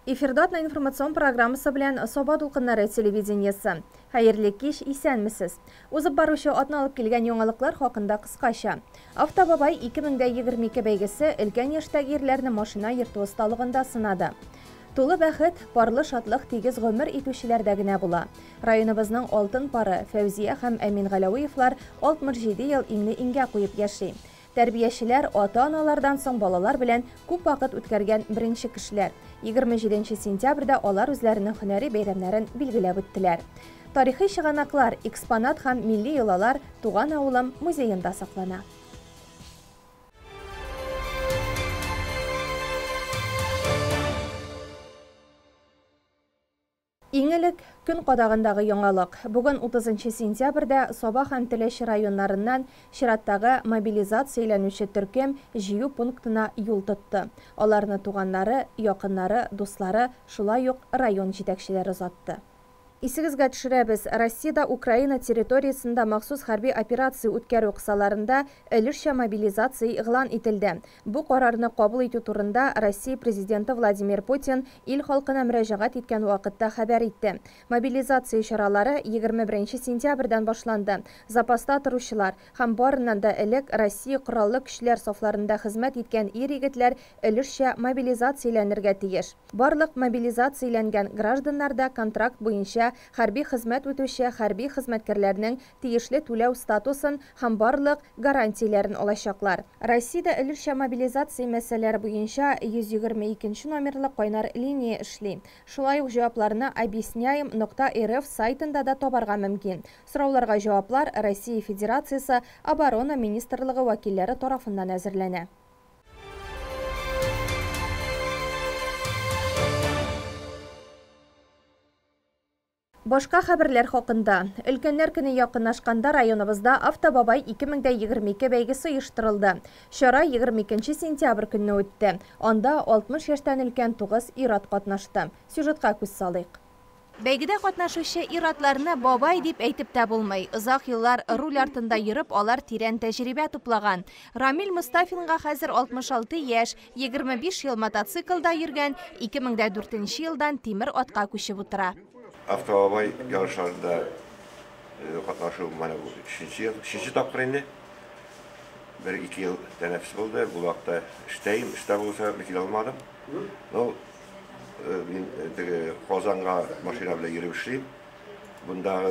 Эфирдатна информацион программасы белән Соба дулкыннары телевидениесе. Хәерле кич, исәнмесез. Узып баручы атна алып килгән яңалыклар хакында кыскача. Автобабай 2022 бәйгесе өлкән яшьтәге ирләрне машина йөртү осталыгында сынады. Тулы бәхет, парлы шатлык тигез гомер итүчеләрдә генә була. Районыбызның алтын пары Фәүзия һәм Әмин Галәвиевлар 67 ел иңне иңгә куеп яши. Тәрбиячеләр ата-аналардан соң балалар белән күп вакыт үткәргән беренче кешеләр. 27 сентябрьдә алар үзләренең һөнәри бәйрәмнәрен билгеләп үттеләр. Тарихи чыганаклар, экспонат һәм милли йолалар Туган авылым музеенда саклана. Иңелек көн кадагындагы яңалык. Бүген 30 сентябрьдә Соба һәм Теләче районнарыннан чираттагы мобилизацияләнүче төркем җыю пунктына юл тотты. Аларны туганнары, якыннары, дуслары, шулай ук район җитәкчеләре озатты. Исегезгә төшерәбез, Россиядә Украина территориясендә махсус хәрби операция үткәрү кысаларында өлешчә мобилизация игълан ителде. Бу карарны кабул итү турында Россия президенты Владимир Путин ил халкына мөрәҗәгать иткән вакытта хәбәр итте. Мобилизация чаралары 21 сентябрьдән башланды. Запаста торучылар һәм барыннан да элек Россия кораллы көчләр сафларында хезмәт иткән ир-егетләр өлешчә мобилизацияләнергә тиеш. Барлык мобилизацияләнгән гражданнар да контракт буенча хәрби хезмәт үтүче хәрби хезмәткәрләрнең тиешле түләү статусын һәм барлык гарантияләрен алачаклар. Россиядә өлешчә мобилизация мәсьәләләре буенча 122 номерлы кайнар линия эшли. Шулай ук җавапларны объясняем.рф сайтында да табарга мөмкин. Сорауларга җаваплар Россия Федерациясе оборона министрлыгы вәкилләре тарафыннан әзерләнә. Башка хәбәрләр хакында. Өлкәннәр көне якынлашканда районыбызда Автобабай 2022 бәйгесе оештырылды. Чара 22 сентябрь көнне үтте. Анда 60 яшьтән өлкән 9 ир-ат катнашты. Сюжетка күз салыйк. Бәйгедә катнашучы ир-атларны бабай дип әйтеп тә булмый. Озак еллар руль артында йөреп, алар тирән тәҗрибә туплаган. Рамил Мустафинга хәзер 66 яшь, 25 ел мотоциклда йөргән, 2004 елдан тимер атка күчеп утыра. Автобабай yarışlarında katnaşıyorum bana bu 3. tapkır indi. 1-2 yıl teneffüs oldu. Bu vakta işteyim. İşte olsa bir almadım. Ben Kazan'a maşina bile yürüyüp işleyim. Bunda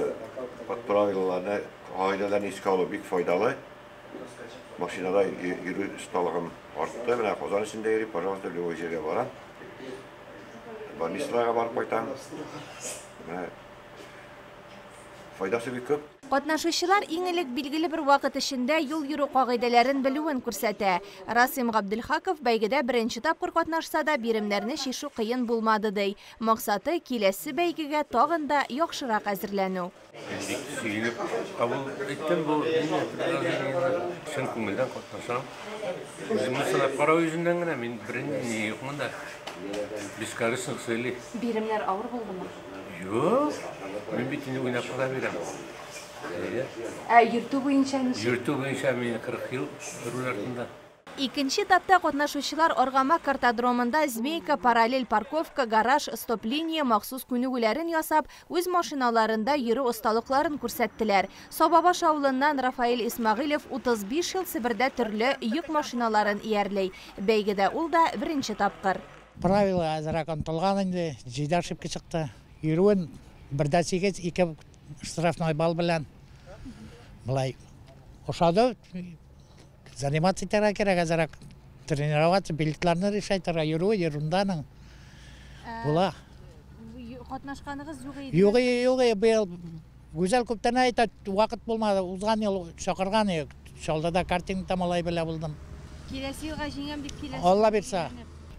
praviralarına, ailelerine iskalı büyük faydalı. Maşinada yürü ustalığım arttı. Ben Kazan içinde yürüyüp, pajamızda Lövece'ye varan. Banislaya varıp baytam. Файдасы бик күп. Катнашучылар иң элек билгеле бер вакыт эчендә юл йөрү кагыйдәләрен белүен күрсәтә. Расим Габдулхаков бәйгедә беренче тапкыр катнашса да биремнәрне шишу кыен булмады ди. Максаты киләсе бәйгегә тагын да яхшырак әзерләнү. Кабул иттем бу чын күңелдән катнашам. Үземне сынап карау yüzünden генә мин беренче юкмын да. Бискарысын сөйли. Биремнәр авыр булдымы? Yok, ben bitini oynap para verem. Йөртү буенча ничек? Yurtu boyunca ben 40 yıl rol altında. Икенче этапта катнашучылар Аргама картодромында Змейка, параллель парковка, гараж, стоп-линия махсус күнегүләрен ясап, үз машиналарында йөрү осталыкларын күрсәттеләр. Сабабаш авылыннан Рафаэль Исмагыйлов 35 ел Себердә төрле йөк машиналарын иярлей. Бәйгедә ул да беренче тапкыр. Правила азрак антылган инде, җиде ошибка чыкты. Йөрүен 1-8 2 штрафной балл белән. Булай ошады заниматься итәргә кирәк, азрак тренироваться, билетларны решайтырга йөрү ерунданың. Була. Катнашканыгыз юк иде. Югы, быел гүзәл күптән әйтә, вакыт булмады. Узган ел чакырган, шалда картинг тамалай белә булдым. Киләсе елга җиңәм дип киләсе. Алла бирсә.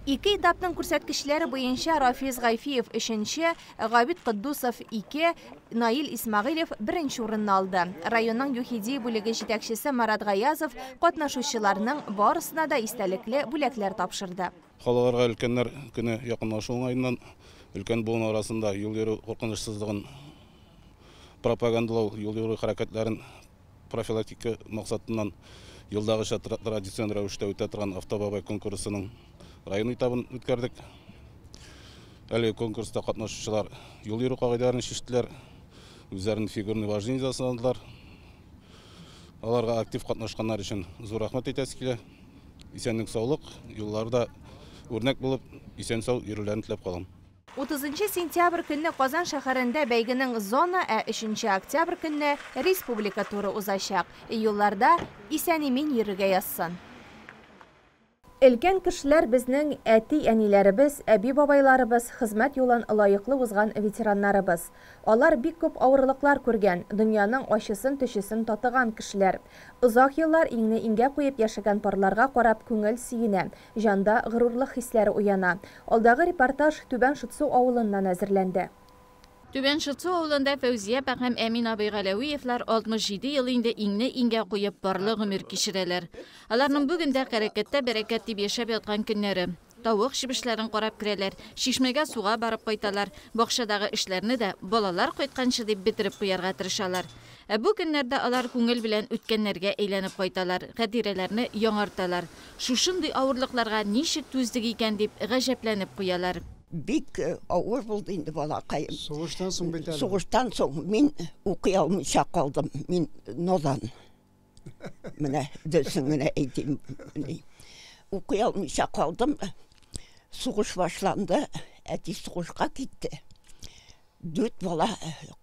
Ике этаптың күрсәткечләре буенча Рафиз Гайфиев 3-нче, Габит Кыддусов 2, Наил Исмагыйлов 1-нче урынны алды. Районның Юхиди бүлеге җитәкчесе Марат Гаязов катнашучыларның барысына да истәлекле бүләкләр тапшырды. Халыкларга өлкәннәр көне якынлашу уңаеннан өлкән буын арасында юл йөрү куркынычсызлыгын пропагандалау, юл йөрү хәрәкәтләрен профилактика максатыннан елдагыча традицион рәвештә үтә торган автобабай конкурсының район этабын үткәрдек. әлі конкурста қатнашушылар жол еру қағидаларын шештілер, өздерінің фигурный важный жасадылар. Аларға актив қатнашқандар үшін зор рахмет айтасыз келе. Исәнлік саулық, юлларда өрнек болып, исән сау ерулерін тілеп қалам. 30 сентябрь көнне Казан шәһәрендә бәйгенең зона, 3 октябрь көнне республика туры узачак. Юлларда исән-имин йөрергә язсын. Өлкән кешеләр безнең әти-әниләребез, әби-бабайларыбыз, хезмәт юлын лаеклы узган ветераннарыбыз. Алар бик күп авырлыклар күргән, дөньяның ачысын төшесен татыган кешеләр. Узак еллар иңне иңгә куеп яшәгән парларга карап күңел сөенә, җанда горурлык хисләре уяна. Алдагы репортаж Түбән Шытсу авылыннан әзерләнде. Түбән Шытсу авылында Фәүзия һәм Әмин Абыйгаләвиевләр 67 ел инде иңне иңгә куеп барлык гомер кичерәләр. Аларның бүген дә хәрәкәттә бәрәкәт дип яшәп яткан көннәре. Тавык чебешләрен карап керәләр, чишмәгә суга барып кайталар, бакчадагы эшләрне дә балалар кайтканчы дип битереп куярга тырышалар. Бу көннәрдә алар күңел белән үткәннәргә әйләнеп кайталар, хатирәләрне яңарталар. Шушындый авырлыкларга ничек түздек икән дип гаҗәпләнеп куялар. Бик авыр булды инде балакайым. Сугыштан соң бит әле. Сугыштан соң мин укый алмыйча калдым. Мин нодан. Менә дөсен генә әйтим. Укый алмыйча калдым. Сугыш башланды. Әти сугышка китте. 4 бала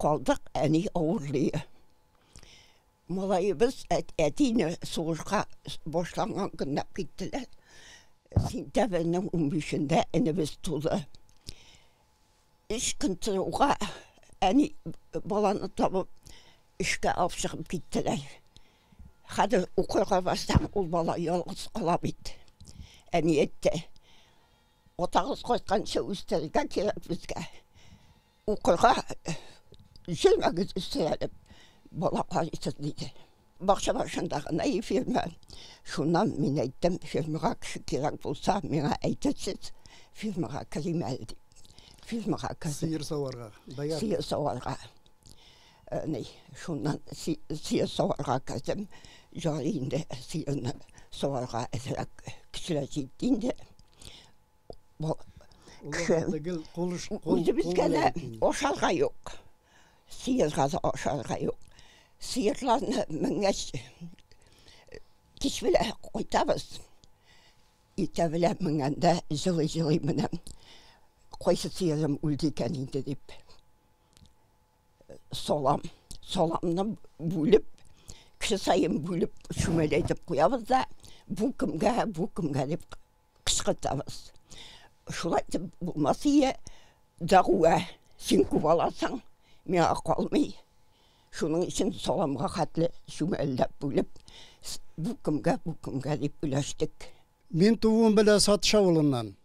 калдык, әни авырлый. Малайыбыз әтине сугышка башланган көннә киттеләр. Сентябрьнең 15-ендә энебез тулды. 3 көн торуга әни баланы табып эшкә алып чыгып киттеләр. Хәзер укырга барсам, ул бала ялгыз кала бит. Әни әйтте, отагыз кайтканча үстәргә кирәк безгә. Укырга җөрмәгез өстәлеп бала кайсыз диде. Бакча башында гына фирма. Шуннан мин әйттем, фирмага кеше кирәк булса, миңа әйтәсез, фирмага кирим әле. Фирмага Сыер саварга, даяр. Сыер саварга. Шуннан сыер саварга кирдем. Жары инде сыерны саварга әзрәк кешеләр җитте инде. Үзебезгә дә ашарга юк. Сыерга да ашарга юк. Сыерларны меңәш кич белә кайтабыз. Итә белә меңәндә җылы-җылы менән. Кайсы сыерым үлде икән инде дип. Соламны бүлеп, кеше сайын бүлеп шүмәләйтеп куябыз да, бу кемгә дип кычкыртабыз. Шулай дип булмас ие, дагуа, син күп аласың, миңа калмый. Шуның өчен соламга хәтле шүмәлләп бүлеп, бу кемгә дип үләштек. Мин тугым белән Сатыш авылыннан.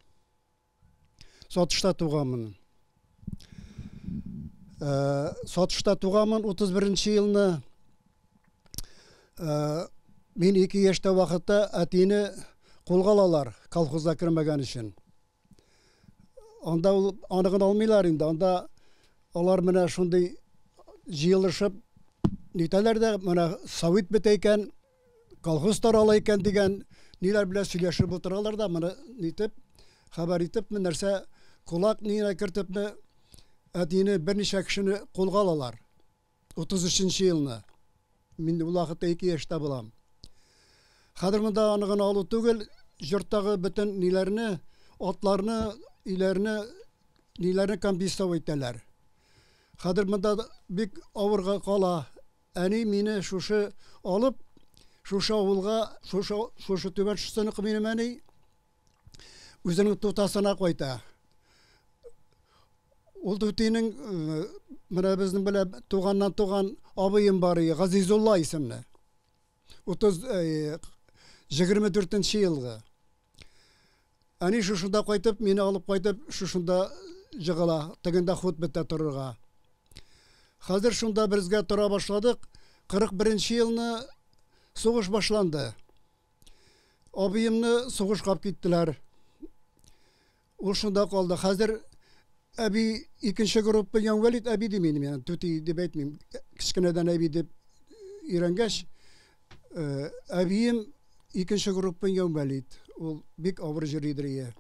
Сатышта туганмын. Сатышта туганмын 31 елны. Мин 2 яшьтә вакытта әтине кулга алалар, колхозга кирмәгән өчен. Анда аны гына алмыйлар инде. Анда алар менә шундый җыелышып нитәләр дә менә совет бит икән, колхоз тарала икән дигән ниләр белән сөйләшеп утыралар да, моны нитеп хәбәр итеп, нәрсә кулак нигә кертеп әтине берничә кешене кулга алалар. 33 елны. Мин ул вакытта 2 яшьтә булам. Хәзер монда аны гына алу түгел, җырттагы бөтен ниләрне, атларны, ниләрне компенсация итәләр. Хәзер монда бик авырга кала. Әни мине шушы алып, шушы авылга, шушы Түбән Шытсыны минем әни үзенең тутасына кайта. Ул тутының менә безнең белән туганнан туган абыем бар, Газизулла исемле. 24 елгы. Әни шушында кайтып, мине алып кайтып, шушында җыгыла, тегендә хут бетә торырга. Хәзер шунда безгә тора башладык. 41 елны сугыш башланды. Абыемны сугышка киттеләр. Ул шунда калды. Хәзер әби 2нче группа Яңвәлит әби димим, yani түти дип әйтмим. Кичкенәдән әби дип өйрәнгәч, әбием 2нче группа Яңвәлит. Ул бик авыр җиридер.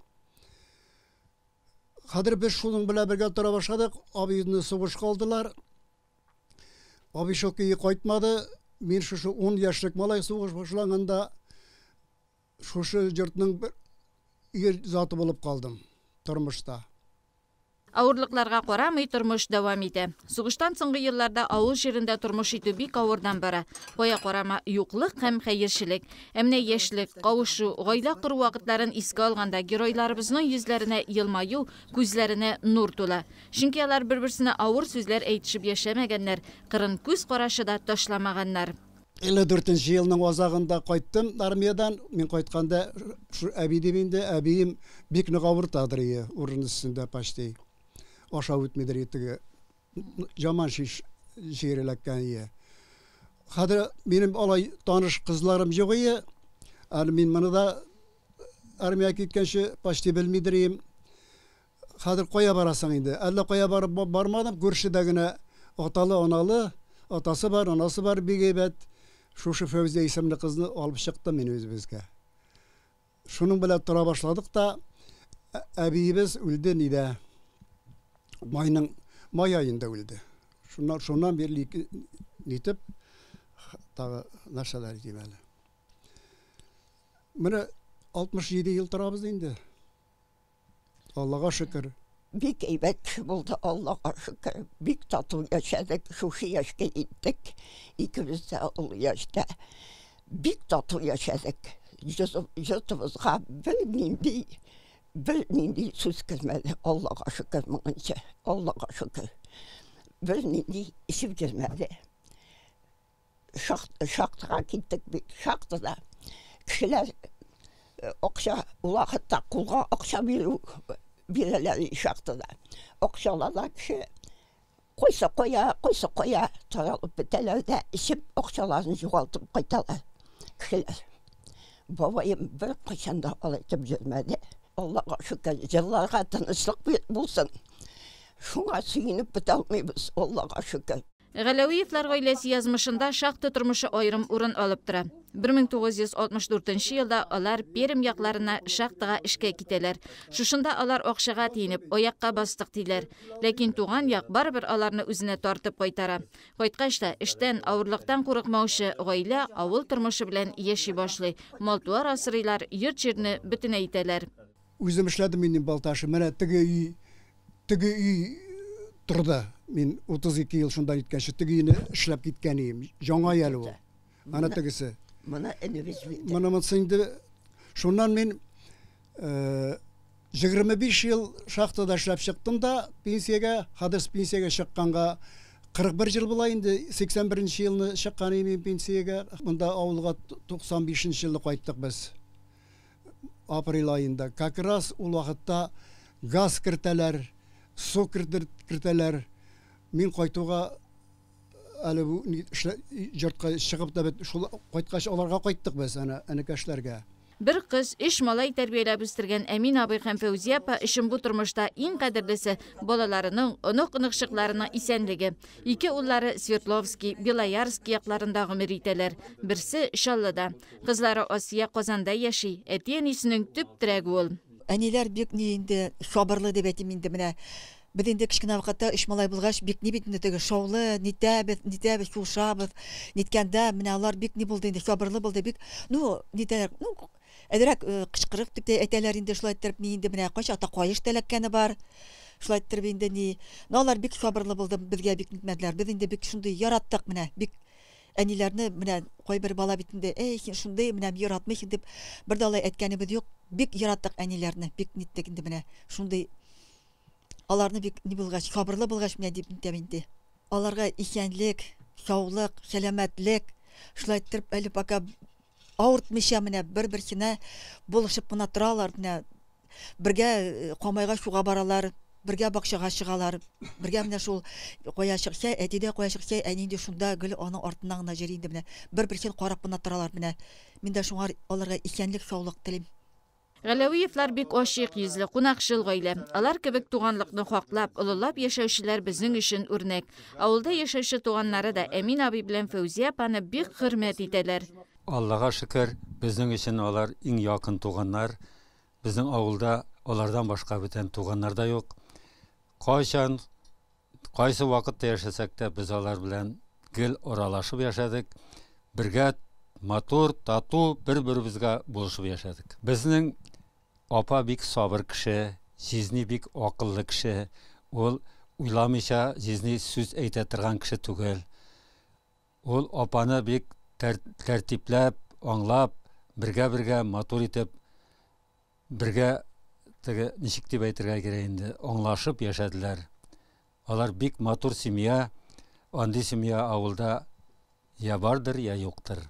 Хәзер без шуның белән бергә тора башладык. Абыйны сугышка алдылар. Абый шокыйы кайтмады. Мин шушы 10 яшьлек малай сугыш башлаганда шушы йортның бер ир заты булып калдым тормышта. Ауырлыкларга карамый тормыш дәвам итә. Сугыштан соңгы елларда авыл җирендә тормыш итү бик авырдан бара. Кая карама юклык һәм хәерчелек. Әмнә яшьлек, кавышу, гаилә кору вакытларын искә алганда геройларыбызның йөзләренә елмаю, күзләренә нур тула. Чөнки алар бер-берсенә авыр сүзләр әйтешеп яшәмәгәннәр, кырын күз карашы да ташламаганнар. 54 елның азагында кайттым армиядан. Мин кайтканда шу әбидимендә әбием бик нык авыртадыр ие, урын өстендә почти. Аша үтмедер итеге жаман шиш җиреләккән ие. Хәзер минем алай таныш кызларым юк ие. Әле мин моны да армия киткәнче почти белмидерим. Хәзер кая барасың инде? Әллә кая барып бармадым. Күршедә генә аталы, аналы, атасы бар, анасы бар бик әйбәт. Шушы Фәүзия исемле кызны алып чыктым мин үзебезгә. Шуның белән тора башладык та әбиебез үлде нидә. Май ayında öldü. Şundan beri nitip tağı нәрсәләр дим әле. Менә 67 ел торабыз инде. Аллага шөкер. Бик әйбәт булды, Аллага шөкер. Бик тату яшәдек, шушы яшькә иттек. Икебез дә ул яшьтә. Бик тату яшәдек. Йортыбызга bir nindi söz gelmedi. Allah'a şükür mınca. Allah'a şükür. Bir nindi isim gelmedi. Şaktığa gittik bir şaktıda. Kişiler okşa ulakıtta kulğa okşa birileri şaktıda. Okşalarla kişi koysa koya taralıp biteler de isim okşalarını yuvaltıp kaytalar. Kişiler. Babayım bir kaçanda alaytıp gelmedi. Allah'a şükür, yıllarga tanışlık bulsun. Şuna suyunup bitalmayız, Allah'a şükür. Галәвиевләр гаиләсе язмышында шактый тормышы айрым урын алып тора. 1964 елда алар Пермь якларына шактыга эшкә китәләр. Шушында алар акчага тиенеп, аякка бастык диләр. Ләкин туган як барбер аларны үзенә тартып кайтара. Кайткач та эштән, авырлыктан курыкмаучы гаилә авыл тормышы белән яши башлый. Мал-туар асрыйлар, йорт-җирне бөтен әйтәләр. Үзем эшләдем мин Балташы. Менә теге үй турда. Мин 32 ел шунда иткәнче теге үйне эшләп киткән идем. Яңа ял ул. Ана тегесе. Моны энебез бит. Моны инде шуннан мин 25 ел шахтада эшләп чыктым да пенсиягә, хәдис пенсиягә чыкканга 41 ел була инде. 81 елны чыккан идем пенсиягә. Монда авылга 95 елда кайттык без. Апрель ayında. Как раз ул вакытта газ кертәләр, су кертәләр. Мин кайтуга әле бу йортка чыгып да бит шул кайткач аларга кайттык без энекәшләргә. Bir kız, iş malay tərbiyələb üstürgən Əmin abay һәм Фәүзия апа işin bu turmuşda en qədərlisi bolalarının, ınıq-ınıqşıqlarının isənligi. İki ulları Sverdlovski, Beloyarsk yaqlarında ömür itələr. Birisi Şallıda. Kızları Asiya Qozanda yaşay. Әтиәнисінің төп тирәге ул. Әниләр бик ни инде сабырлы дип әйтим инде менә. Без инде кичкенә вакытта эш малай булгач бик ни бит инде теге шаулы, нитәбез, шулшабыз. Ниткәндә менә алар бик ни булды инде сабырлы булды бик. Нитәләр, әдерәк кычкырып дип әйтәләр инде шулай итеп ни инде менә кайча ата кайыш тәләккәне бар. Шулай итеп инде ни. Алар бик сабырлы булды, безгә бик нитмәделәр. Без инде бик шундый яраттык менә. Бик әниләрне менә кайбер бала бит инде, син шундый менә яратмыйсың дип бер дә алай әйткәнебез юк. Бик яраттык әниләрне, бик ниттек инде менә шундый аларны бик ни булгач, сабырлы булгач менә дип әйтәм инде. Аларга исәнлек, саулык, сәламәтлек, шулай итеп әле пока авыртмыйча менә бер-берсенә булышып кына торалар, менә бергә камайга шуга баралар, бергә бакчага чыгалар, бергә менә шул кая чыкса, әтидә кая чыкса, әнинде шунда гел аның артыннан гына җыри инде менә бер-берсен карап кына торалар менә. Мин дә шуңар аларга исәнлек, саулык телим. Галәвиевләр бик ашык йөзле, кунакчыл гаилә. Алар кебек туганлыкны хаклап, улылап яшәүчеләр безнең өчен үрнәк. Авылда яшәүче туганнары да Әмин абый белән Фәүзия апаны бик хөрмәт итәләр. Аллага шөкер, безнең өчен алар иң якын туганнар. Bizning avылда олардан башка бүтән туганнар да юк. Кайчан, кайсы вакытта яшәсәк тә без алар белән гел аралашып яшәдек. Бергә матур, тату бер-беребезгә булышып яшәдек. Безнең апа бик сабыр кеше, жизни бик акыллы кеше. Ул уйламыйча жизни сүз әйтә торган кеше түгел. Ул апаны бик тәртипләп, аңлап, бергә матур итеп, бергә ничек дип әйтергә кирәк инде, аңлашып яшәделәр. Алар бик матур семья, андый семья авылда я бардыр, я юктыр.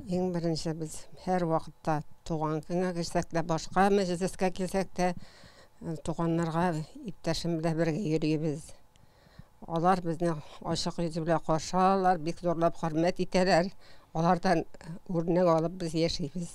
Иң беренче без һәр вакытта туган көнгә килсәк тә, башка мәҗлескә килсәк тә, туганнарга иптәшем белән бергә йөрибез. Алар безне ачык йөз белән каршы алалар, бик зурлап хөрмәт итәләр. Алардан үрнәк алып без яшибез.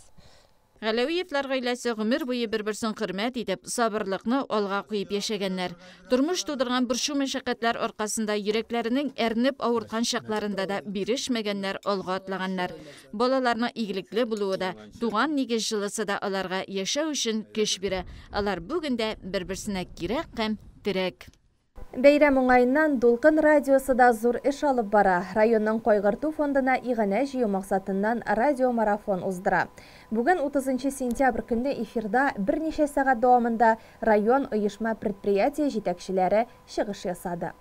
Галәвиевләр гаиләсе гомер буе бер-берсен хөрмәт итеп, сабырлыкны алга куеп яшәгәннәр. Тормыш тудырган борчу мәшәкатьләр аркасында йөрәкләренең әрнеп авырткан чакларында да бирешмәгәннәр, алга атлаганнар. Балаларның игелекле булуы да, туган нигез җылысы да аларга яшәү өчен көч бирә. Алар бүген дә бер-берсенә кирәк һәм терәк. Бәйрәм уңайыннан Дулкын радиосы да зур эш алып бара. Районның кайгырту фондына игъана җыю максатыннан радиомарафон уздыра. Бүген 30 сентябрь көнне эфирда берничә сәгать дәвамында район оешма предприятие җитәкчеләре чыгыш ясады.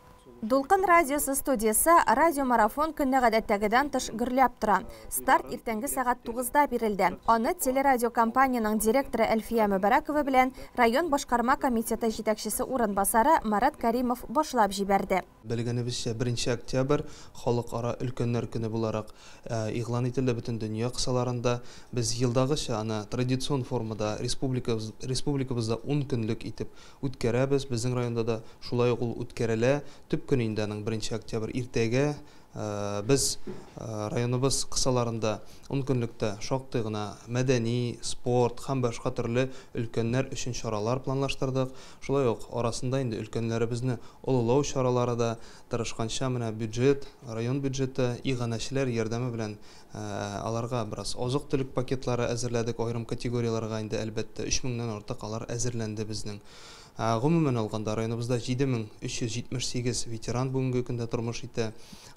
Дулкын радиосы студиясы радиомарафон көнне гадәттәгедән тыш гөрләп тора. Старт иртәнге сәгать 9-да бирелде. Аны телерадиокомпанияның директоры Әлфия Мөбәрәкова белән район башкарма комитеты җитәкчесе урынбасары Марат Кәримов башлап җибәрде. Белгәнебезчә 1 октябрь халыкара өлкәннәр көне буларак игълан ителде бөтен дөнья кысаларында. Без елдагыча аны традицион формада республикабызда 10 көнлек итеп үткәрәбез. Безнең районда да шулай ук ул үткәрелә. Төп көндәнең 1 октябрь иртәгә biz районыбыз кысаларында 10 көнлектә шактый гына мәдәни, спорт һәм башка төрле өлкәннәр өчен чаралар планлаштырдык. Шулай ук арасында инде өлкәннәребезне олылау чаралары да тырышканча менә бюджет, район бюджеты игъанәчеләр ярдәме белән аларга бераз азык-төлек пакетлары әзерләдек. Аерым категорияларга инде әлбәттә 3000-нән артык алар әзерләнде безнең. Гомумән алганда районыбызда 7378 ветеран бүгенге көндә тормыш итә.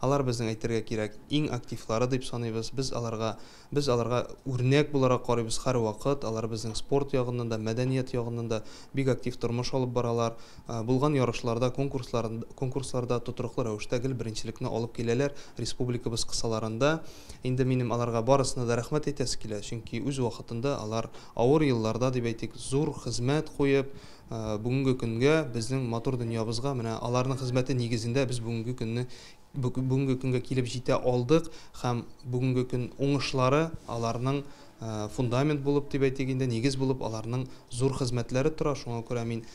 Алар безнең әйтергә кирәк иң активлары дип саныйбыз. Без аларга үрнәк буларак карыйбыз һәр вакыт. Алар безнең спорт ягыннан да, мәдәният ягыннан да бик актив тормыш алып баралар. Булган ярышларда, конкурсларда тотрыклы рәвештә гел беренчелекне алып киләләр. Республикабыз кысаларында инде минем аларга барысына да рәхмәт әйтәсе килә. Чөнки үз вакытында алар авыр елларда дип әйтик, зур хезмәт куеп бүгенге көнгә безнең матур дөньябызга менә аларның хезмәте нигезендә без бүгенге көнгә килеп җитә алдык һәм бүгенге көн уңышлары аларның фундамент булып дип әйтик инде, нигез булып аларның зур хезмәтләре тора. Шуңа күрә мин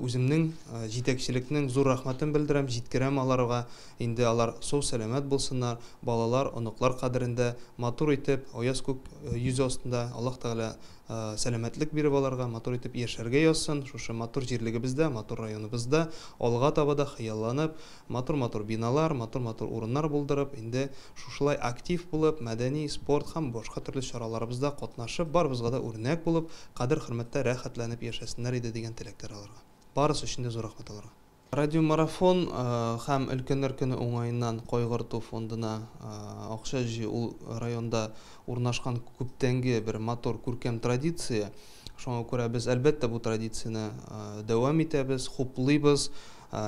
үземнең җитәкчелекнең зур рәхмәтен белдерәм, җиткерәм аларга. Инде алар сау сәламәт булсыннар, балалар, оныклар кадерендә матур итеп, аяз күк йөз астында Аллаһ Тәгалә сәламәтлек биреп аларга, матур итеп яшәргә язсын. Шушы матур җирлегебездә, матур районыбызда алга таба да хыялланып, матур биналар, матур урыннар булдырып, инде шушылай актив булып, мәдәни, спорт һәм башка төрле чараларыбызда катнашып, барыбызга да үрнәк булып, кадер-хөрмәттә рәхәтләнеп яшәсеннәр иде дигән теләктәр аларга. Барысы өчен дә зур рәхмәт аларга. Радиомарафон һәм өлкәннәр көне уңаеннан кайгырту фондына акча җыю ул районда урнашкан күптәнге бер матур күркәм традиция. Шуңа күрә без әлбәттә бу традицияны дәвам итәбез, хуплыйбыз.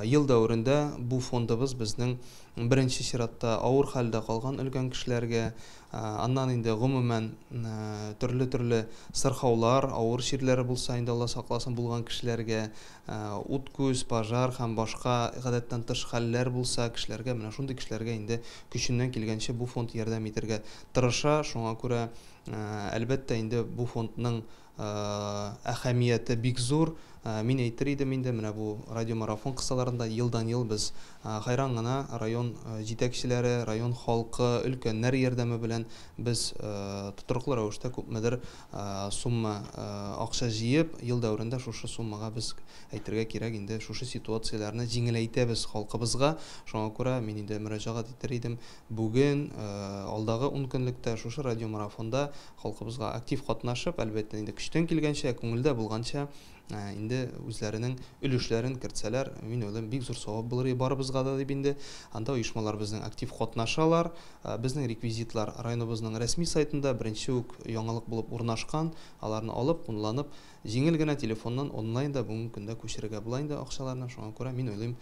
Ел дәврендә бу фондыбыз безнең беренче чиратта авыр хәлдә калган өлкән кешеләргә, аннан инде гомумән төрле сырхаулар, авыр чирләре булса инде Алла сакласын булган кешеләргә, ут күз, пожар һәм башка гадәттән тыш хәлләр булса кешеләргә, менә шундый кешеләргә инде көченнән килгәнчә бу фонд ярдәм итәргә тырыша. Шуңа күрә әлбәттә инде бу фондның әһәмияте бик зур. Мин әйтер идем инде менә бу радиомарафон кысаларында елдан-ел без хайран гына район җитәкчеләре, район халкы, өлкәннәр ярдәме белән без тотрыклы рәвештә күпмедер сумма акча җыеп, ел дәврендә шушы суммага без әйтергә кирәк инде шушы ситуацияләрне җиңеләйтәбез халкыбызга. Шуңа күрә мин инде мөрәҗәгать итер идем. Бүген алдагы 10 көнлектә шушы радиомарафонда халкыбызга актив катнашып, әлбәттә инде көчтән килгәнчә, күңелдә булганча инде үзләренең өлешләрен кертсәләр, мин уйлыйм, бик зур савап булыр барыбызга да дип инде. Анда оешмалар безнең актив катнашалар. Безнең реквизитлар районыбызның рәсми сайтында беренче үк яңалык булып урнашкан. Аларны алып, кулланып, җиңел генә телефоннан онлайнда бүгенге көндә күчерергә була инде акчаларны. Шуңа күрә мин уйлыйм,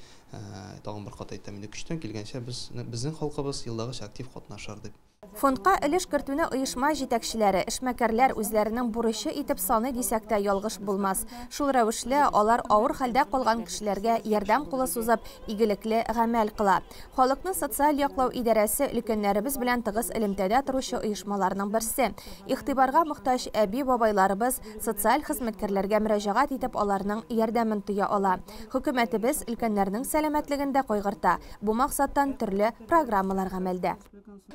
тагын бер кат әйтәм инде, көчтән килгәнчә безнең халкыбыз елдагыча актив катнашар дип. Фондка өлеш кертүне оешма җитәкчеләре, эшмәкәрләр үзләренең бурычы итеп саны дисәк тә ялгыш булмас. Шул рәвешле алар авыр хәлдә калган кешеләргә ярдәм кулы сузып, игелекле гамәл кыла. Халыкны социаль яклау идарәсе өлкәннәребез белән тыгыз элемтәдә торучы оешмаларның берсе. Игътибарга мохтаҗ әби-бабайларыбыз социаль хезмәткәрләргә мөрәҗәгать итеп аларның ярдәмен тоя ала. Хөкүмәтебез өлкәннәрнең сәламәтлеген дә кайгырта. Бу максаттан төрле программалар гамәлдә.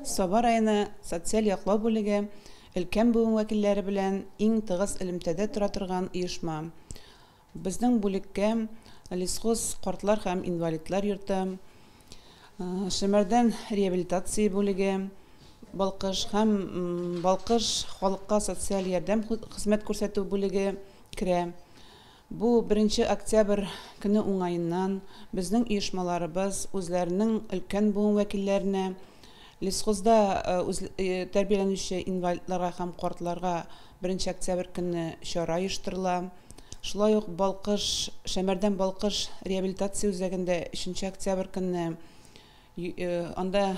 Саба районы социаль яклау бүлеге өлкән буын вәкилләре белән иң тыгыз элемтәдә тора торган оешма. Безнең бүлеккә лесхоз картлар һәм инвалидлар йорты, Шәмәрдән реабилитация бүлеге, Балкыш һәм Балкыш халыкка социаль ярдәм хезмәт күрсәтү бүлеге керә. Бу 1 октябрь көне уңаеннан безнең оешмаларыбыз үзләренең өлкән буын вәкилләренә лесхозда тәрбияләнүче инвалидларга һәм картларга 1 октябрь көнне чара оештырыла. Шулай ук Балкыш, Шәмәрдән Балкыш реабилитация үзәгендә 3 октябрь көнне анда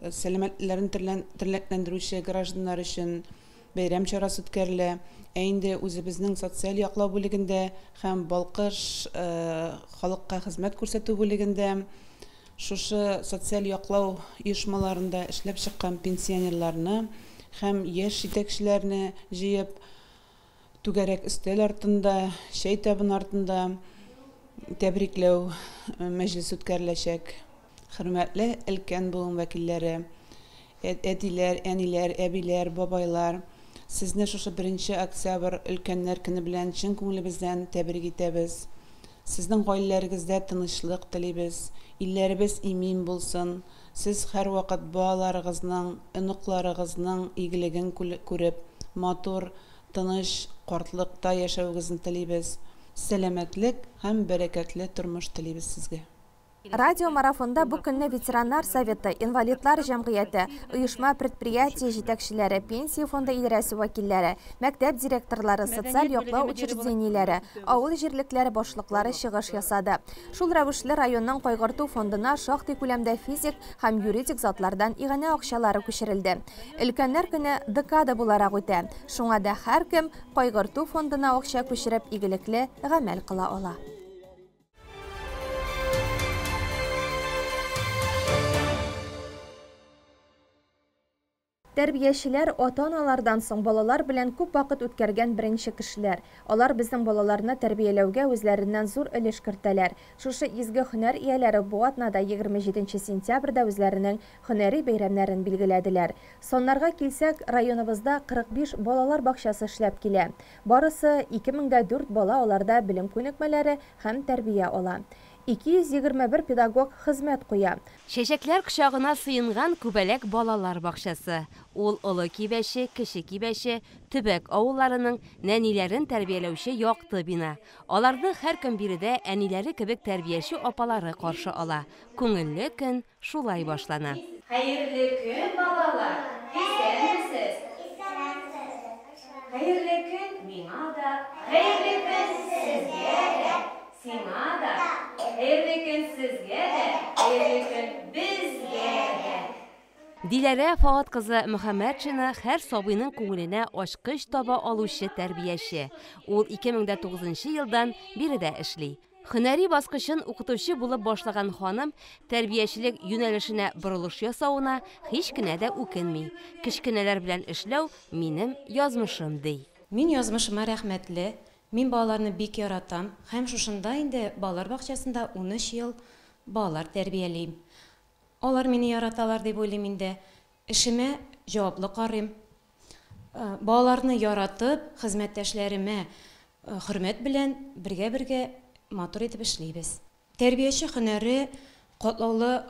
сәламәтләрен терлекләндерүче гражданнар өчен бәйрәм чарасы үткәрелә. Инде үзебезнең социаль яклау бүлегендә һәм Балкыш халыкка хезмәт күрсәтү бүлегендә шушы социаль яклау оешмаларында эшләп чыккан пенсионерларны һәм яшь җитәкчеләрне җыеп түгәрәк өстәл артында, чәй табын артында тәбрикләү мәҗлесе үткәреләчәк. Хөрмәтле өлкән буын вәкилләре, әтиләр, әниләр, әбиләр, бабайлар, сезне шушы 1 октябрь өлкәннәр көне белән чын күңелебездән тәбрик итәбез. Сезнең гаиләләрегездә тынычлык телибез, илләребез имин булсын. Сез һәр вакыт балаларыгызның, оныкларыгызның игелеген күреп, матур, тыныч картлыкта яшәүгезне телибез. Сәламәтлек һәм бәрәкәтле тормыш телибез сезгә. Радио марафонда бу көнне ветераннар советы, инвалидлар җәмгыяте, оешма предприятие җитәкчеләре, пенсия фонды идарәсе вәкилләре, мәктәп директорлары, социаль яклау учреждениеләре, авыл җирлекләре башлыклары чыгыш ясады. Шул рәвешле районның кайгырту фондына шактый күләмдә физик һәм юридик затлардан игъана акчалары күчерелде. Өлкәннәр көне декада буларак үтә. Шуңа да һәркем кайгырту фондына акча күчереп игелекле гамәл кыла ала. Тәрбиячеләр ата-аналардан соң балалар белән күп вакыт үткәргән беренче кешеләр. Алар безнең балаларны тәрбияләүгә үзләреннән зур өлеш кертәләр. Шушы изге һөнәр ияләре бу атнада 27 сентябрьдә үзләренең һөнәри бәйрәмнәрен билгеләделәр. Соннарга килсәк, районыбызда 45 балалар бакчасы эшләп килә. Барысы 2004 бала аларда белем күнекмәләре һәм тәрбия ала. 221 педагог хезмәт куя. Чәчәкләр кочагына сыйынган күбәләк балалар бакчасы. Ул Олы Кибәше, Кече Кибәше, Төбәк авылларының нәниләрен тәрбияләүче якты бина. Аларны һәркем биредә әниләре кебек тәрбияче апалары каршы ала. Күңелле көн шулай башлана. Хәерле көн, балалар. Исәнмесез? Хәерле көн миңа да, хәерле көн сезгә дә, сиңа да. Хәерле көн сезгә дә, хәерле көн безгә дә. Диләрә Фаат кызы Мөхәммәтшина һәр сабыйның күңеленә ачкыч таба алучы тәрбияче. Ул 2009 елдан биредә эшли. Һөнәри баскычын укытучы булып башлаган ханым тәрбиячелек юнәлешенә борылыш ясауына һич кенә дә үкенми. Кечкенәләр белән эшләү минем язмышым ди. Мин язмышыма рәхмәтле. Мин балаларны бик яратам, һәм шушында инде балалар бакчасында 13 ел балалар тәрбиялим. Алар мине яраталар дип уйлыйм инде. Эшемә җаваплы карыйм. Балаларны яратып, хезмәттәшләремә хөрмәт белән бергә матур итеп эшлибез. Тәрбияче һөнәре катлаулы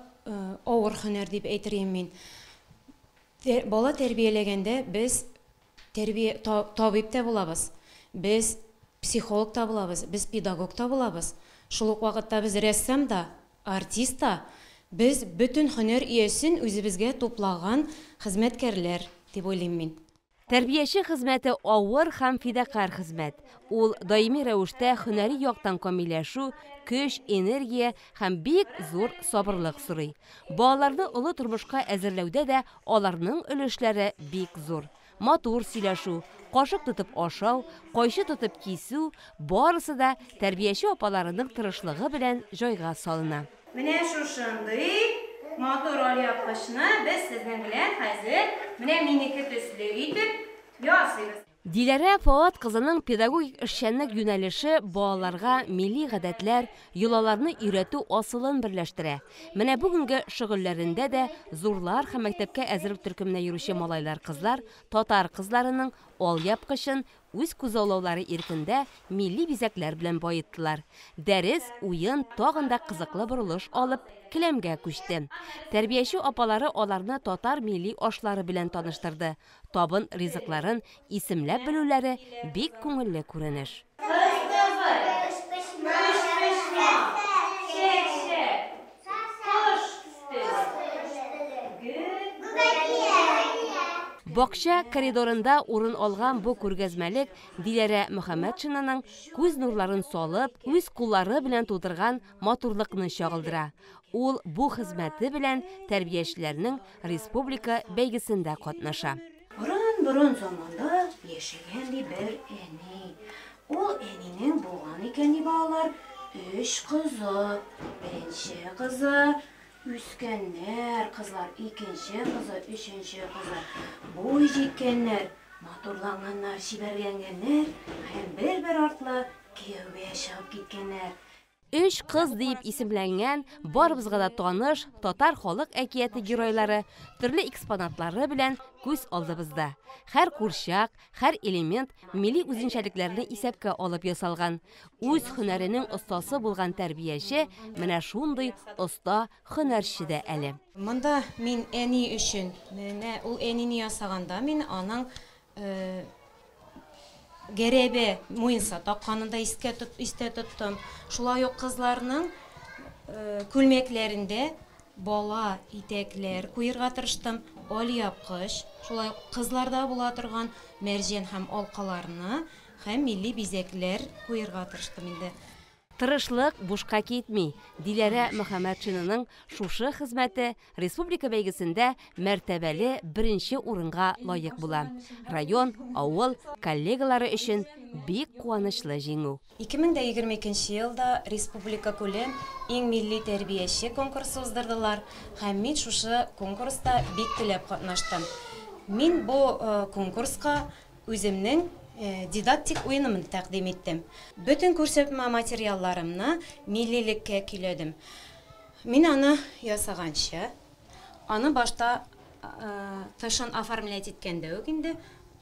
авыр һөнәр дип әйтергә мин. Бала тәрбияләгәндә без табиб та булабыз. Без психолог та булабыз, без педагог та булабыз. Шул ук вакытта без рәссам да, артист та, без бөтен һөнәр иясен үзебезгә туплаган хезмәткәрләр дип уйлыйм мин. Тәрбияче хезмәте авыр һәм фидакар хезмәт. Ул даими рәвештә һөнәри яктан камилләшү, көч, энергия һәм бик зур сабырлык сорый. Балаларны олы тормышка әзерләүдә дә аларның өлешләре бик зур. Матур сөйләшү, кашык тотып ашау, кайчы тотып кисү, барысы да тәрбияче апаларының тырышлыгы белән җайга салына. Менә шушындый матур алъяпкычны без сезнең белән хәзер менә минеке төсле итеп ясыйбыз. Диләрә Фаат кызының педагогик эшчәнлек юнәлеше балаларга милли гадәтләр, йолаларны өйрәтү асылын берләштерә. Менә бүгенге шөгыльләрендә дә зурлар һәм мәктәпкә әзерлек төркеменә йөрүче малайлар-кызлар татар кызларының алъяпкычын үз күзаллаулары иркендә милли бизәкләр белән байыттылар. Дәрес, уен тагын да кызыклы борылыш алып келәмгә күчте. Тәрбияче апалары аларны татар милли ашлары белән таныштырды. Табын ризыкларын исемләп белүләре бик күңелле күренеш. Бакча коридорында урын алган бу күргәзмәлек Диләрә Мөхәммәтшинаның күз нурларын салып, үз куллары белән тудырган матурлыкны чагылдыра. Ул бу хезмәте белән тәрбиячеләрнең республика бәйгесендә катнаша. Борын заманда яшәгән бер әни. Ул әнинең булган икән балалар 3 кызы. Беренче кызы үскәннәр, кызлар икенче кызы, өченче кызы. Буй җиткәннәр, матурланганнар, чибәргәннәр һәм бер артлы кияүгә чыгып киткәннәр. 3 кыз дип исемләнгән барыбызга да таныш татар халык әкияте геройлары төрле экспонатлары белән күз алдыбызда. Һәр курчак, һәр элемент милли үзенчәлекләрне исәпкә алып ясалган. Үз һөнәренең остасы булган тәрбияче менә шундый оста һөнәрче дә әле. Монда мин әни өчен, менә ул әнине ясаганда мин аның гәрәбе муенса такканында истә тоттым. Шулай ук кызларның күлмәкләрендә бала итәкләр куерга тырыштым. Алъяпкыч, шулай ук кызларда була торган мәрҗән һәм алкаларны һәм милли бизәкләр куерга тырыштым инде. Тырышлык бушка китми. Диләрә Мөхәммәтшинаның шушы хезмәте республика бәйгесендә мәртәбәле 1нче урынга лаек була. Район, авыл, коллегалары өчен бик куанычлы җиңү. 2022 елда республика күләм иң милли тәрбияче конкурсы уздырдылар һәм мин шушы конкурста бик теләп катнаштым. Мин бу конкурска үземнең дидактик уенымны тәкъдим иттем. Бөтен күрсәтмә материалларымны миллилеккә көйләдем. Мин аны ясаганча, аны башта тышын оформлять иткәндә үк инде,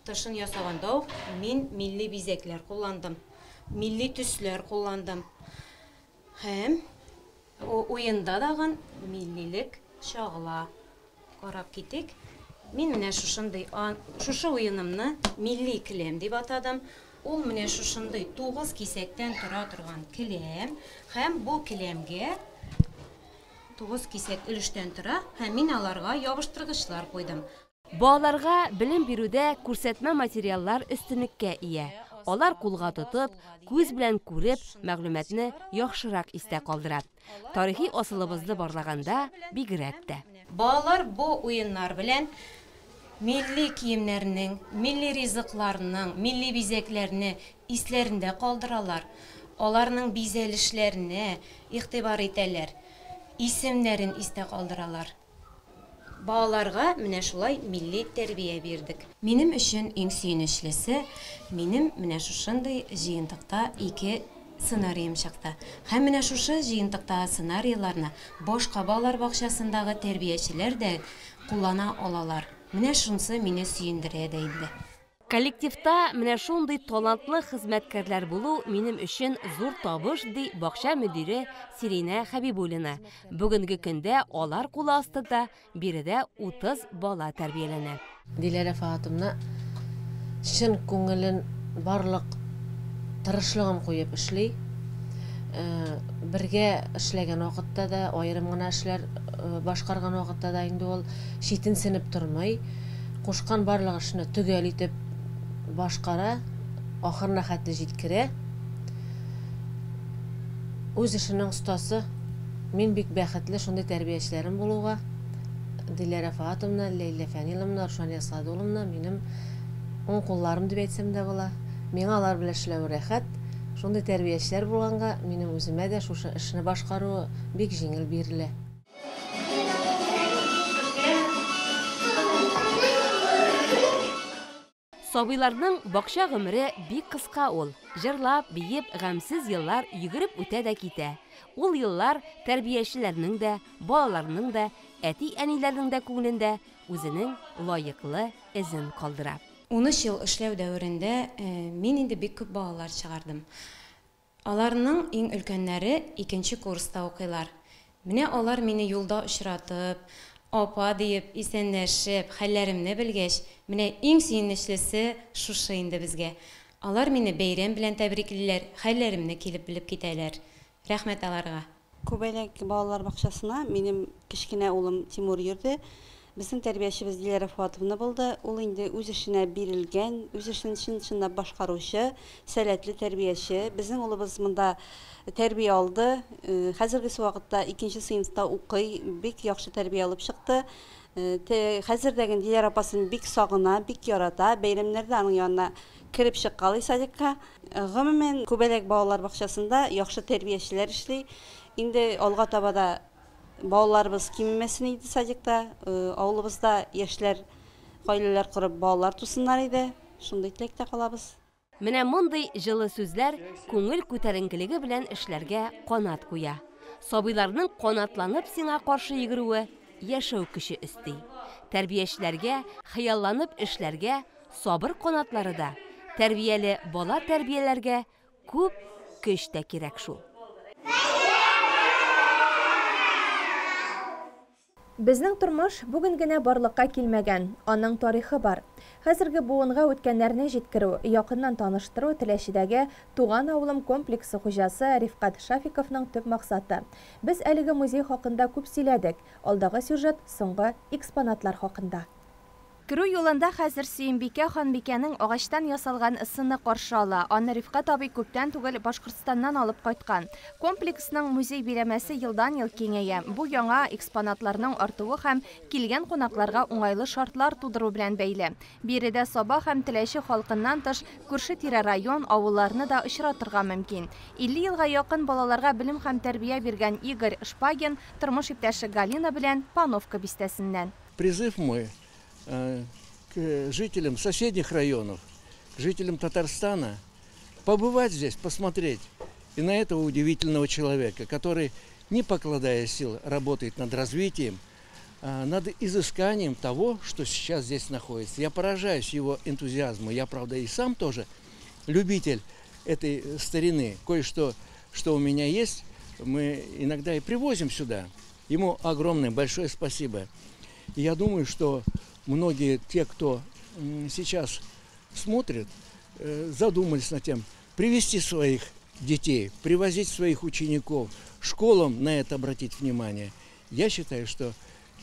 тышын ясаганда ук мин милли бизәкләр кулландым. Милли төсләр кулландым. Һәм уенда дагы миллилек чагыла. Карап китик. Мин менә шушы уенымны милли килем дип атадым. Ул менә шушындый 9 кисәктән тора торган килем һәм бу килемгә 9 кисәк өлештән тора һәм мин аларга ябыштыргычлар куйдым. Балаларга белем бирүдә күрсәтмә материаллар өстенлеккә ия. Алар кулга тотып, күз белән күреп, мәгълүматны яхшырак истә калдыра. Тарихи асылыбызны барлаганда бигрәк тә. Балалар бу уеннар белән милли киемнәрнең, милли ризыкларның, милли бизәкләрне исләрендә калдыралар. Аларның бизәлешләренә игътибар итәләр. Исемнәрен истә калдыралар. Балаларга менә шулай милли тәрбия бирдек. Минем өчен иң сөенечлесе, минем менә шушындый җыентыкта 2 сценарием чыкты. Һәм менә шушы җыентыктагы сценарийларны башка балалар бакчасындагы тәрбиячеләр дә куллана алалар. Менә шунысы мине сөендерә дә инде. Коллективта менә шундый талантлы хезмәткәрләр булу минем өчен зур табыш, ди бакча мөдире Сирина Хәбибуллина. Бүгенге көндә алар кулы астында биредә 30 бала тәрбияләнә. Диләрә Фатымна чын күңелен барлык тырышлыгын куеп эшли. Бергә эшләгән вакытта да, аерым гына эшләр башкарган вакытта да инде ул читенсенеп тормый, кушкан барлык эшне төгәл итеп башкара, ахырына хәтле җиткерә. Үз эшенең остасы. Мин бик бәхетле шундый тәрбиячеләрем булуга. Диләрә Фатымна, Лейла Фәниловна, Рушания Садуловна минем уң кулларым дип әйтсәм дә була. Миңа алар белән эшләү рәхәт. Шундый тәрбиячеләр булганга, минем үземә дә шушы эшне башкару бик җиңел бирелә. Сабыйларның бакча гомере бик кыска ул. Җырлап, биеп, гамсыз еллар йөгереп үтә дә китә. Ул еллар тәрбиячеләрнең дә, балаларның да, әти-әниләрнең дә күңелендә үзенең лаеклы эзен калдыра. 13 ел эшләү дәверендә мин инде бик күп балалар чыгардым. Аларның иң өлкәннәре 2нче курста укыйлар. Менә алар мине юлда очратып, апа диеп, исәнләшеп, хәлләремне белгәч, менә иң сөенечлесе шушы инде безгә. Алар мине бәйрәм белән тәбриклиләр, хәлләремне килеп белеп китәләр. Рәхмәт аларга. Күбәләк балалар бакчасына минем кичкенә улым Тимур йөрде. Безнең тәрбиячебез Диләрә Фатымна булды. Ул инде үз эшенә бирелгән, үз эшен чын-чынлап башкаручы, сәләтле тәрбияче. Безнең улыбыз монда тәрбия алды. Хәзерге вакытта 2нче сыйныфта укый, бик яхшы тәрбия алып чыкты. Хәзердәге Диләрә апасын бик сагына, бик ярата. Бәйрәмнәрдә аның янына кирип чыккалы садикка. Гомумән күбәләк балалар бакчасында яхшы тәрбиячеләр эшли. Инде алга таба да балаларыбыз кимемәсен иде садикта. Авылыбызда яшьләр, гаиләләр курып балалар тусыннар иде. Шундый теләктә калабыз. Менә мондый җылы сүзләр күңел күтәренкелеге белән эшләргә канат куя. Сабыйларның канатланып сиңа каршы йөгерүе яшәү көче өсти. Тәрбиячеләргә хыялланып эшләргә сабыр канатлары да, тәрбияле бала тәрбияләргә күп көч тә кирәк шул. Безнең тормыш бүген генә барлыкка килмәгән, аның тарихы бар. Хәзерге буынга үткәннәрне җиткерү, якыннан таныштыру Теләчедәге Туган авылым комплексы хуҗасы Рифкат Шафиковның төп максаты. Без әлеге музей хакында күп сөйләдек. Алдагы сюжет соңгы экспонатлар хакында. Керү юлында хәзер Сөембикә ханбикәнең агачтан ясалган ысыны каршы ала. Аны Рифкат абый күптән түгел Башкортстаннан алып кайткан. Комплексның музей биләмәсе елдан-ел киңәя. Бу яңа экспонатларның артуы һәм килгән кунакларга уңайлы шартлар тудыру белән бәйле. Биредә Саба һәм Теләче халкыннан тыш күрше-тирә район авылларны да очратырга мөмкин. 50 елга якын балаларга белем һәм тәрбия биргән Игорь Шпагин тормыш иптәше Галина белән Пановка бистәсеннән. Призыв мой к жителям соседних районов, к жителям Татарстана, побывать здесь, посмотреть и на этого удивительного человека, который, не покладая сил, работает над развитием, над изысканием того, что сейчас здесь находится. Я поражаюсь его энтузиазму. Я, правда, и сам тоже любитель этой старины. Кое-что, что у меня есть, мы иногда и привозим сюда. Ему огромное, большое спасибо. И я думаю, что многие те, кто сейчас смотрит, задумались над тем, привести своих детей, привозить своих учеников, школам на это обратить внимание. Я считаю, что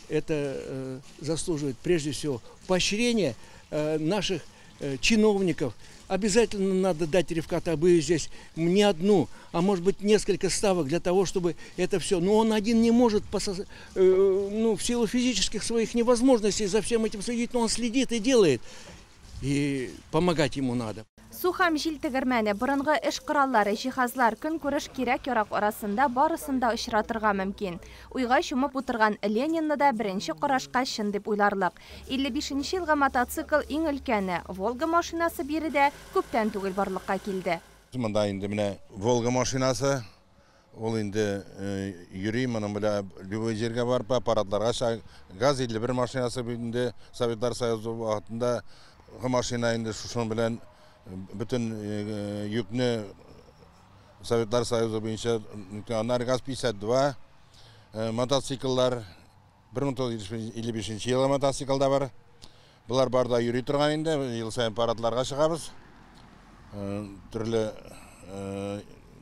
это заслуживает прежде всего поощрения наших чиновников. Обязательно надо дать Рифкату Абыеву здесь не одну, а может быть несколько ставок для того, чтобы это все. Но он один не может, в силу физических своих невозможностей за всем этим следить, но он следит и делает. и помогать ему надо. Су һәм җил тегермәне, борынгы эш кораллары, җиһазлар, көнкүреш кирәк-ярак арасында барысында очратырга мөмкин. Уйга чумып утырган Ленинны да беренче карашка чын дип уйларлык. 55 елгы мотоцикл иң өлкәне, Волга машинасы биредә күптән түгел барлыкка килде. Монда инде менә Волга машинасы, ул инде йөри, моның белән любой җиргә барып, аппаратларга газ 51 машинасы инде Советлар Союзы вакытында машина инде шуның белән bütün yükünü Sovetlar Soyuzu boyunca onlar gaz 52 motosikleler 1955 yılı motosikleler var. Bunlar barda yürüy turgan indi. Yıl sayın paradlarga çıkabız. Türlü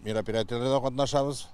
мероприятияларда катнашабыз.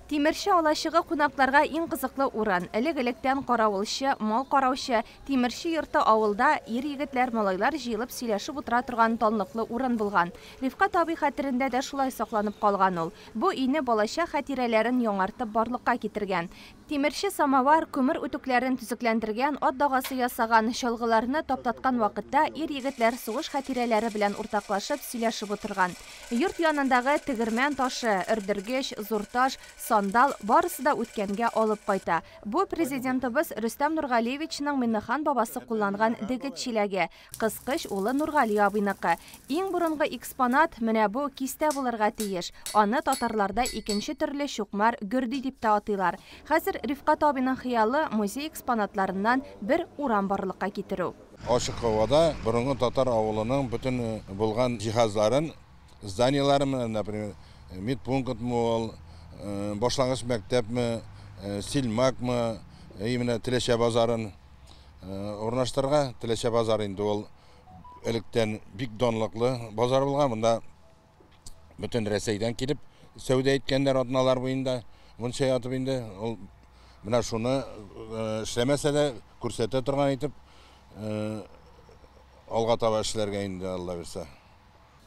Тимерче алашыгы кунакларга иң кызыклы урын. Элек-электән каравылчы, мал караучы, Тимерче йорты авылда ир-егетләр, малайлар җыелып сөйләшеп утыра торган танлыклы урын булган. Рифкат абый хәтерендә дә шулай сакланып калган ул. Бу өйне балача хатирәләрен яңартып барлыкка китергән. Тимерче самовар, күмер үтүкләрен төзекләндергән, ат дагасы ясаган, чалгыларны таптаткан вакытта ир-егетләр сугыш хатирәләре белән уртаклашып сөйләшеп утырган. Йорт янындагы тегермән ташы, өрдергеч, зурташ, сандал барысы да үткәнгә алып кайта. Бу президентыбыз Рөстәм Нургалиевичның Миннехан бабасы кулланган дегет чиләге, кыскыч улы Нургали абыйныкы. Иң борынгы экспонат менә бу кистә булырга тиеш. Аны татарларда икенче төрле чукмар, гөрди дип тә атыйлар. Хәзер Рифкат абыйның хыялы музей экспонатларыннан бер урам барлыкка китерү. Ашык һавада борынгы татар авылының бүтән булган җиһазларын, зданияларын, например, медпунктмы, башлангыч мәктәпме, силмакмы, именно Теләче базарын урнаштырга. Теләче базары инде ул электән бик данлыклы базар булган. Монда бүтән Рәсәйдән килеп сәүдә иткәннәр атналар буенда, монча ятып инде ул менә шуны эшләмәсә дә күрсәтә торган итеп алга таба эшләргә инде Алла берсә.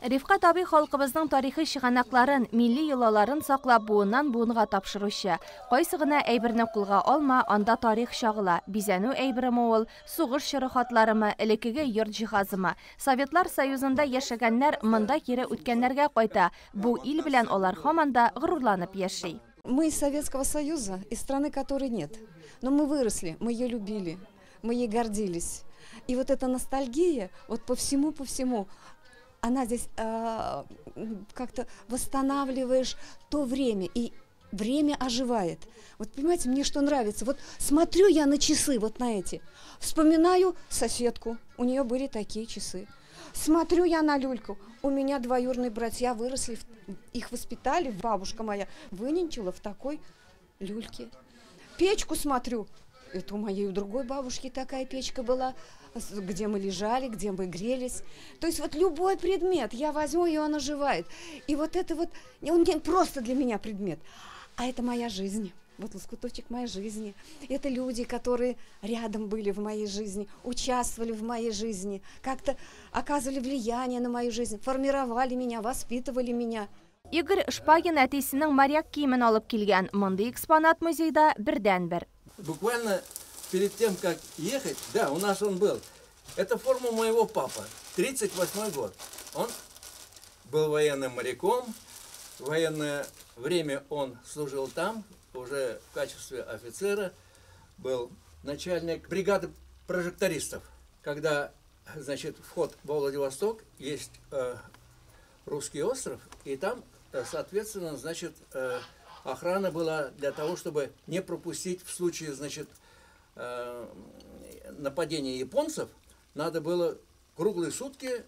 Рифкат абый халкыбызның тарихи чыганакларын, милли йолаларын саклап буыннан буынга тапшыручы. Кайсы гына әйберне кулга алма, анда тарих чагыла. Бизәнү әйбереме ул, сугыш чыры-хатларымы, элекеге йорт җиһазымы. Советлар Союзында яшәгәннәр монда кире үткәннәргә кайта. Бу ил белән алар һаман да горурланып яши. Мы из Советского Союза, из страны, которой нет. Но мы выросли, мы ее любили, мы ей гордились. И вот эта ностальгия, вот по всему, она здесь как-то восстанавливаешь то время, и время оживает. Вот понимаете, мне что нравится, вот смотрю я на часы, вот на эти, вспоминаю соседку, у нее были такие часы. Смотрю я на люльку, у меня двоюродные братья выросли, их воспитали, бабушка моя выненчила в такой люльке. Печку смотрю, это у моей у другой бабушки такая печка была, где мы лежали, где мы грелись. То есть вот любой предмет, я возьму, и он оживает. И вот это вот, он не просто для меня предмет, а это моя жизнь. Вот лоскуточек моей жизни. Это люди, которые рядом были в моей жизни, участвовали в моей жизни, как-то оказывали влияние на мою жизнь, формировали меня, воспитывали меня. Игорь Шпагин әтисенең моряк киемен алып килгән. Мондый экспонат музейда бердән-бер. Буквально перед тем, как ехать, да, у нас он был. Это форма моего папы, 38-й год. Он был военным моряком, в военное время он служил там, уже в качестве офицера, был начальник бригады прожектористов. Когда, значит, вход во Владивосток, есть русский остров, и там, соответственно, значит, охрана была для того, чтобы не пропустить в случае, значит, нападения японцев, надо было круглые сутки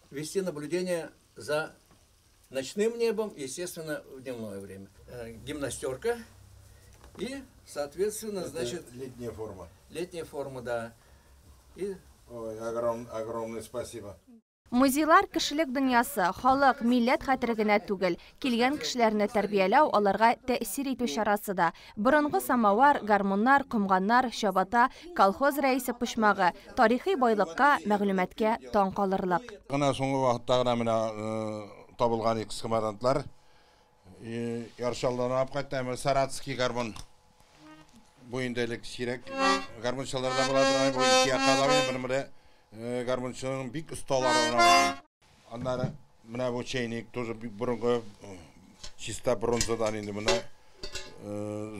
вести наблюдение за ночным небом, естественно, в дневное время. Гимнастерка и, соответственно, это значит... Летняя форма. Летняя форма, да. И... Ой, огромное спасибо. Музейлар кешелек дөньясы, халык, милләт хәтергенә түгел, килгән кешеләрне тәрбияләү, аларга тәэсир итү чарасы да. Борынгы самовар, гармуннар, комганнар, чабата, колхоз рәисе почмагы, тарихи байлыкка, мәгълүматкә таң калырлык. Гына соңгы вакытта гына менә табылган экспонатлар, яршалдан алып кайттым, Саратовский гармон. Бу инде элек сирәк гармончыларда була торган, бу 2 якка да бер гармончының бик ұсталары. Аннары мына bu чайник тоже бұрынғы чиста бронзадан енді мына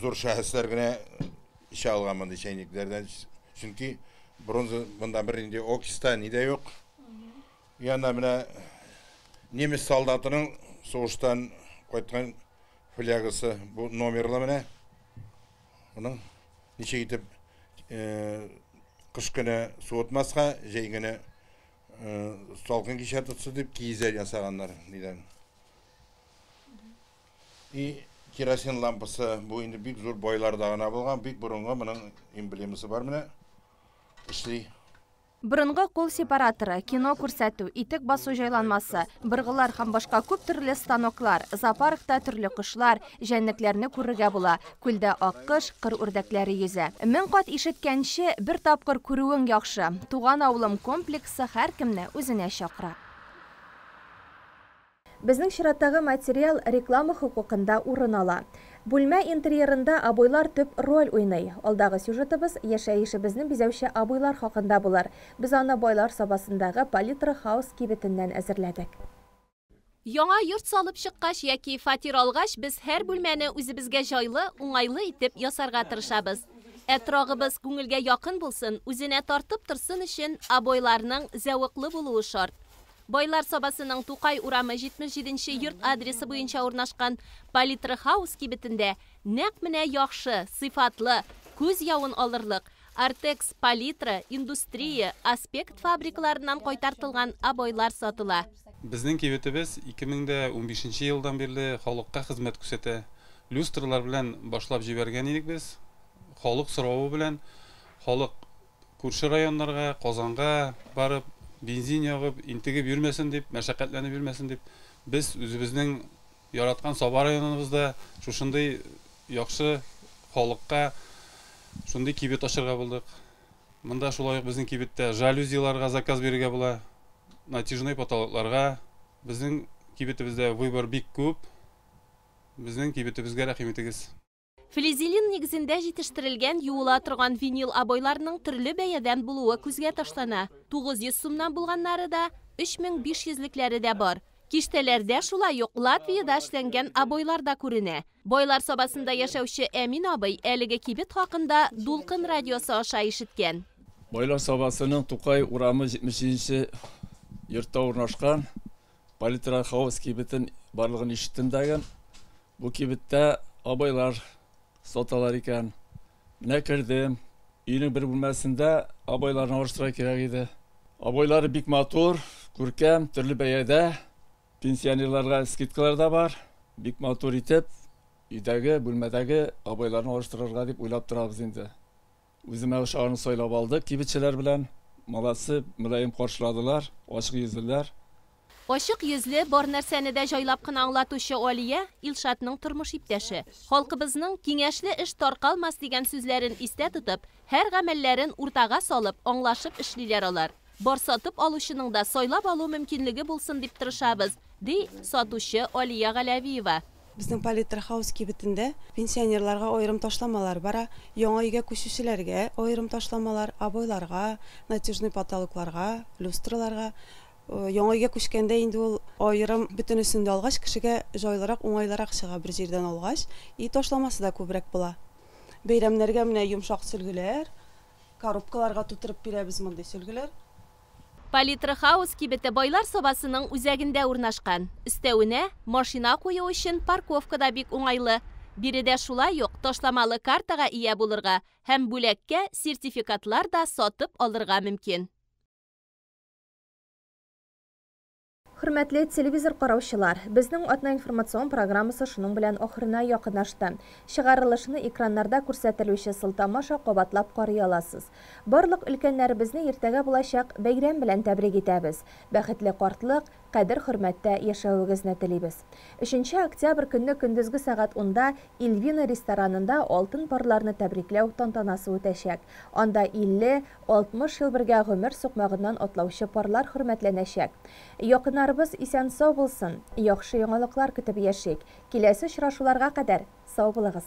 зор шәһәсләр генә işe alğanmındı çayniklerden. Çünkü bronza bundan birinde okista nide yok. Yanında mına Nemis soldatının soğuştan koyduğun flagısı bu nomerli mına. Onun neçe gidip kış günü soğutmazsa jay günü salkın kişer tutsa deyip giyizler yasaganlar neden. Kerosin lampası bu indi big zor boylardağına bolgan big burunga bunun эмблемасы бар менә. Эшли. Бұрынғы қол сепараторы, кино күрсәту, итек басу жайланмасы, бырғылар һәм башка күп төрле станоклар, зоопаркта төрле кошлар, җәнлекләрне күрергә була. Күлдә аккыш, кыр үрдәкләре йөзә. Мең кат ишеткәнче бер тапкыр күрүең яхшы. Туган авылым комплексы һәркемне үзенә чакыра. Безнең чираттагы материал реклама хукукында урын ала. Бүлмә интерьерында абыйлар төп роль уйный. Алдагы сюжетыбыз яшәешебезнең бизәүче абыйлар хакында булыр. Без аны байлар сабасындагы Палитра хаус кибетеннән әзерләдек. Яңа йорт салып чыккач яки фатир алгач, без һәр бүлмәне үзебезгә җайлы, уңайлы итеп ясарга тырышабыз. Әтрагыбыз күңелгә якын булсын, үзенә тартып торсын өчен абыйларның зәвыклы булуы шарт. Байлар сабасының Тукай урамы 77-нче йорт адресы буенча урнашкан Палитра хаус кибетендә нәкъ менә яхшы, сыйфатлы, күз явын алырлык Artex, Палитра, Индустрия, Аспект фабрикаларыннан кайтартылган абойлар сатыла. Безнең кибетебез 2015 елдан бирле халыкка хезмәт күрсәтә. Люстрлар белән башлап җибәргән идек без. Халык соравы белән халык күрше районнарга, Казанга барып бензин ягып, интегеп йөрмәсен дип, мәшәкатьләнеп йөрмәсен дип, без үзебезнең яраткан Саба районыбызда шушындый яхшы халыкка шундый кибет ачырга булдык. Монда шулай ук безнең кибеттә жалюзиларга заказ бирергә була, натяжной потолокларга. Безнең кибетебездә выбор бик күп. Безнең кибетебезгә рәхим итегез. Флизелин нигезендә җитештерелгән юыла торган винил абойларның төрле бәядән булуы күзгә ташлана. 900 сумнан булганнары да, 3500-лекләре дә бар. Киштәләрдә шулай ук Латвиядә эшләнгән абойлар да күренә. Байлар сабасында яшәүче Әмин абый әлеге кибет хакында Дулкын радиосы аша ишеткән. Байлар сабасының Тукай урамы 70-нче йортта урнашкан Палитра хаус кибетен барлыгын ишеттем дәгән. Бу кибеттә абойлар саталар икән. Менә кердем. Өйнең бер бүлмәсендә абойларны алыштыра кирәк иде. Абойлары бик матур, күркәм, төрле бәядә. Пенсионерларга скидкалар да бар. Бик матур итеп, өйдәге, бүлмәдәге абойларны алыштырырга дип уйлап торабыз инде. Үземә ошаны сайлап алдык кибетчеләр белән. Маласы мөлаим каршыладылар, ачык йөзлеләр. Ачык йөзле бар нәрсәне дә җайлап кына аңлатучы Алия Илшатның тормыш иптәше. Халкыбызның киңәшле эш таркалмас дигән сүзләрен истә тотып, һәр гамәлләрен уртага салып, аңлашып эшлиләр алар. Бар сатып алучының да сайлап алу мөмкинлеге булсын дип тырышабыз, ди сатучы Алия Галявиева. Безнең Палитра хаус кибетендә пенсионерларга аерым ташламалар бара, яңа өйгә күчүчеләргә аерым ташламалар, абойларга, натяжный потолокларга, люстраларга. Яңа өйгә күчкәндә инде ул аерым бөтенесен дә алгач, кешегә җайлырак, уңайлырак чыга бер җирдән алгач, ташламасы да күбрәк була. Бәйрәмнәргә менә йомшак сөлгеләр, коробкаларга тутырып бирәбез мондый сөлгеләр. Палитра хаус кибете байлар сабасының үзәгендә урнашкан. Өстәвенә машина кую өчен парковка да бик уңайлы. Биредә шулай ук ташламалы картага ия булырга һәм бүләккә сертификатлар да сатып алырга мөмкин. Хөрмәтле телевизор караучылар, безнең атна информацион программасы шуның белән ахырына якынлашты. Чыгарылышны экраннарда күрсәтелүче сылтамаша кабатлап карый аласыз. Барлык өлкәннәребезне иртәгә булачак бәйрәм белән тәбрик итәбез. Бәхетле картлык, кадер-хөрмәттә яшәвегезне телибез. 3 октябрь көнне көндезге сәгать 10-да Илвина ресторанында алтын парларны тәбрикләү тантанасы үтәчәк. Анда 50-60 ел бергә гомер сукмагыннан атлаучы парлар хөрмәтләнәчәк. Якыннарыбыз исән сау булсын, яхшы яңалыклар көтеп яшик. Киләсе очрашуларга кадәр сау булыгыз.